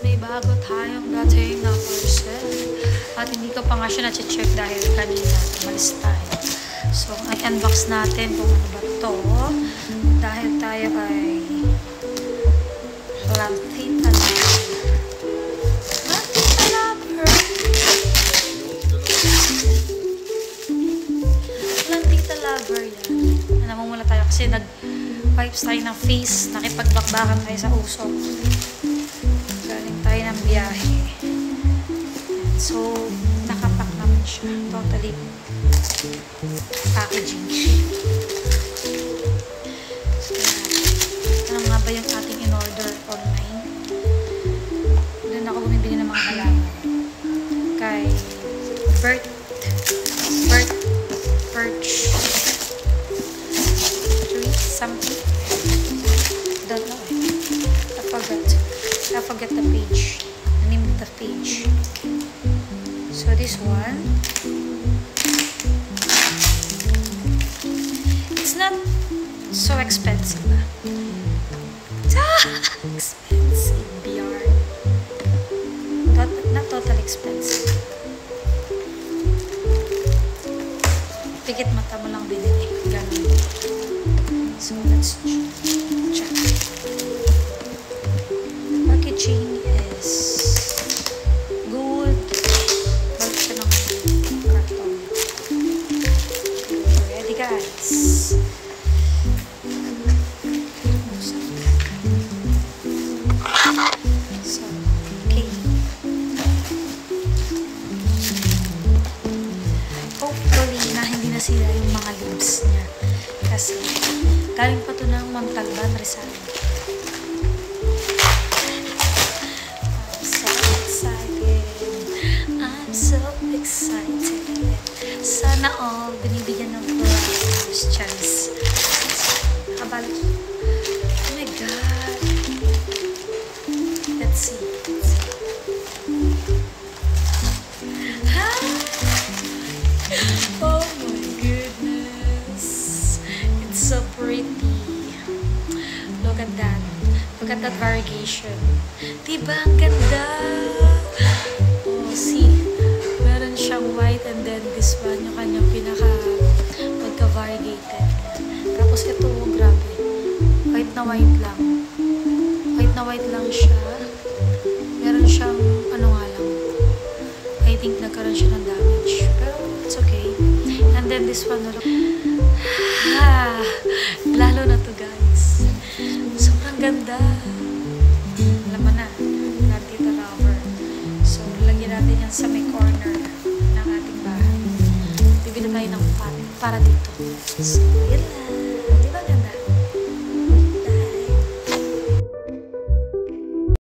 may bago tayong dating na parcel. At hindi ko pa nga siya na-check dahil kanina umalis tayo. So, i-unbox natin kung ano ba to. Dahil tayo ay Lantita Lover. Lantita Lover. Lantita Lover yan. Namumula tayo kasi nag-wipes tayo ng face. Nakipagbakbakan tayo sa usok. Galing tayo ng biyahe. So, nakapack naman siya. Totally packaging. Ano nga ba yung ating in-order online? Doon ako bumibili ng mga halaman. Kay Birch something. Don't know. I forget the page. The name of the page. So this one, it's not so expensive. Expensive yarn. Not totally expensive. Pikit mata mo lang binili. Ganun. So let's check. Packaging is good. Balik siya ng karton. Ready guys. So, okay. Hopefully na hindi na sila yung mga leaves niya. Kasi galing pa to ng Montalban, Rizal. I'm so excited. Sana all binibigyan ng flowers, chance. Kabalik. Oh my God. Let's see. Oh my goodness. It's so pretty. Look at that. Look at that variegation. Diba ang ganda? Oh, see? Meron siyang white and then this one, yung kanyang pinaka pagka-variegated. Tapos ito, oh, grabe. White na white lang. White na white lang siya. Meron siyang, ano nga lang. I think nagkaroon siya ng damage. Pero it's okay. And then this one, lalo na to guys. Sobrang ganda. Alam mo na, Lantita Lover. So, lagyan natin yan sa may corner ng ating bahay. Bibili tayo ng pot para dito. So, yun lang.